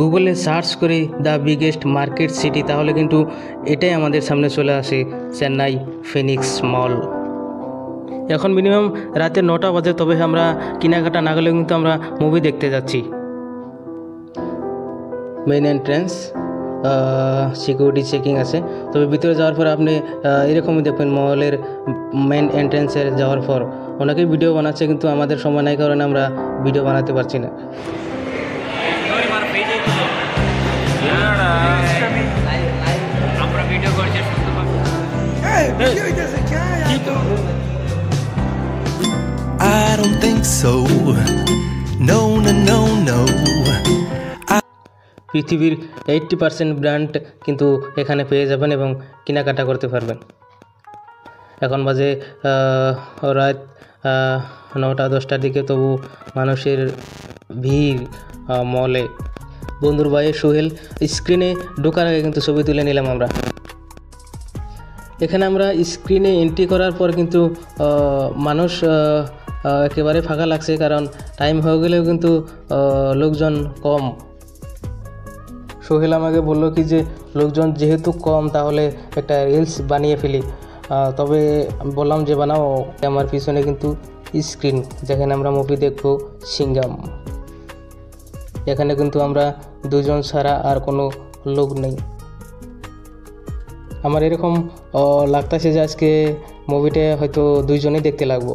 গুগলে সার্চ করি the biggest market city, তাহলে কিন্তু এটাই আমাদের সামনে চলে আসে, চেন্নাই ফিনিক্স মল। এখন মিনিমাম রাতে 9টা বাজে, তবে আমরা কেনাকাটা না গেলেও কিন্তু আমরা মুভি দেখতে যাচ্ছি। মেইন এন্ট্রেন্স, সিকিউরিটি চেকিং আছে, তবে ভিতরে যাওয়ার পর আপনি এরকমই দেখবেন। মলের মেইন এন্ট্রেন্সের যাওয়ার পর অনেকেই ভিডিও বানাচ্ছে, কিন্তু আমাদের সময় নাই কারণে আমরা ভিডিও বানাতে পারছি না। I don't think so. No, no, no, no. পৃথিবীর 80% ব্র্যান্ড কিন্তু এখানে পেয়ে যাবেন এবং কেনাকাটা করতে পারবেন। এখন বাজে রাত 9টা-10টার দিকে, তবু মানুষের ভিড় মলে। বন্ধুর ভাই সোহেল স্ক্রিনে ঢোকার আগে কিন্তু ছবি তুলে নিলাম আমরা। এখানে আমরা স্ক্রিনে এন্ট্রি করার পর কিন্তু মানুষ একেবারে ফাঁকা লাগছে, কারণ টাইম হয়ে গেলেও কিন্তু লোকজন কম। সোহেল আমাকে বললো কি যে লোকজন যেহেতু কম, তাহলে একটা রিলস বানিয়ে ফেলি। তবে বললাম যে বানাও। আমার পিছনে কিন্তু স্ক্রিন, যেখানে আমরা মুভি দেখব সিঙ্গাম। এখানে কিন্তু আমরা দুজন ছাড়া আর কোনো লোক নেই। আমার এরকম লাগতেছে যে আজকে মুভিটা হয়তো দুইজনেই দেখতে লাগবো।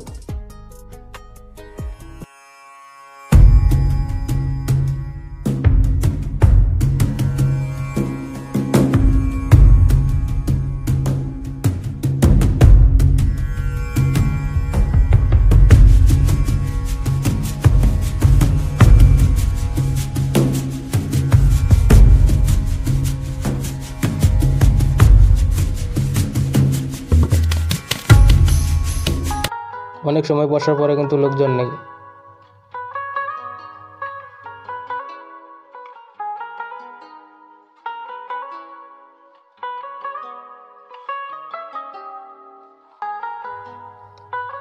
অনেক সময় বসার পরে কিন্তু লোকজন নেই।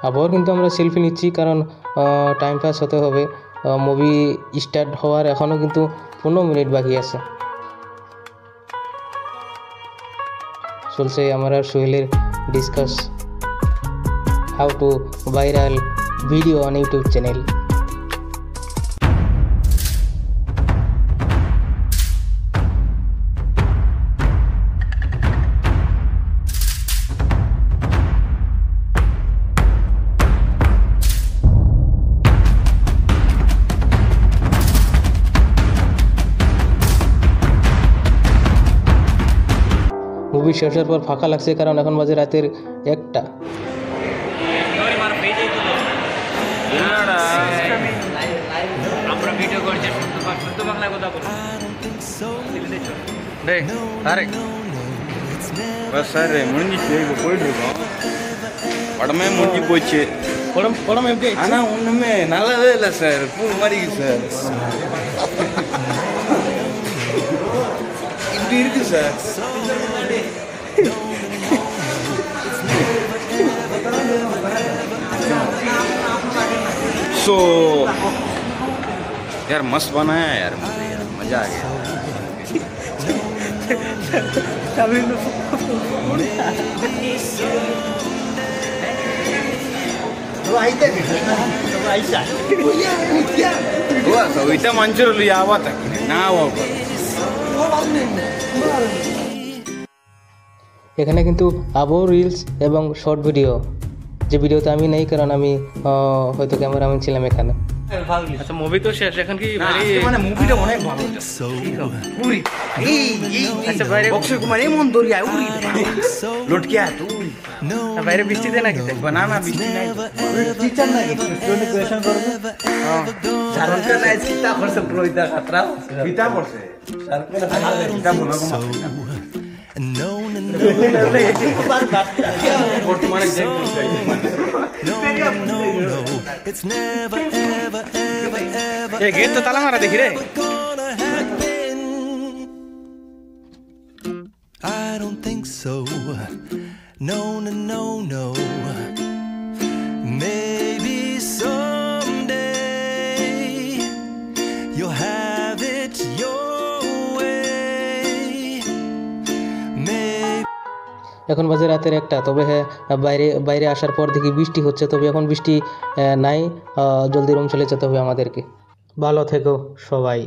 আবার কিন্তু আমরা সেলফি নিচ্ছি, কারণ টাইম পাস হতে হবে। মুভি স্টার্ট হওয়ার এখনও কিন্তু 15 মিনিট বাকি আছে। চলছে আমার আর সোহেলের discuss how to viral video on YouTube channel. Movie শেষের পর ফাঁকা লাগছে, কারণ এখন বাজে রাতের 1টা। సరే మునిగి పోయిడు పడమే మునిగి పోச்சு படம் எப்படி ஆனா ஒண்ணுமே நல்லாவே இல்லை சார். பூ மாதிரி சார், இப்படி இருக்கு சார். सो यार मस्त बना है यार, मजा आ गया। ইটা মঞ্চুর আওয়া থাকে না। এখানে কিন্তু আবো রিলস এবং শর্ট ভিডিও, যে ভিডিওতে আমি নেই, কারণ আমি হয়তো ক্যামেরাম্যান ছিলাম এখানে। আচ্ছা, মুভি তো শেষ, এখন কি মানে মুভিটা অনেক ভালো। উড়ি আচ্ছা বাইরে অক্ষয় কুমার এমন দরিয়া উড়ি লটকে তুই বাইরে বৃষ্টিতে নাকি? না না বৃষ্টি নাই, টিচার নাই, স্টুডেন্ট কোয়েশ্চন করবে। সারকে নাই কিতা করছে প্রইদা খাতরা কিতা করছে সারকে না কিতা বলা কম। No, no, no, no, no, it's never, ever, ever, ever. এই গেট তো তালা মারা দেখি রে। I don't think so. No, no, no, no. Maybe someday you'll have it your এখন বাজে রাতের 1টা। তবে হ্যাঁ, বাইরে আসার পর দেখি বৃষ্টি হচ্ছে, তবে এখন বৃষ্টি নাই। জলদি রুম চলে যেতে হবে আমাদেরকে। ভালো থেকো সবাই।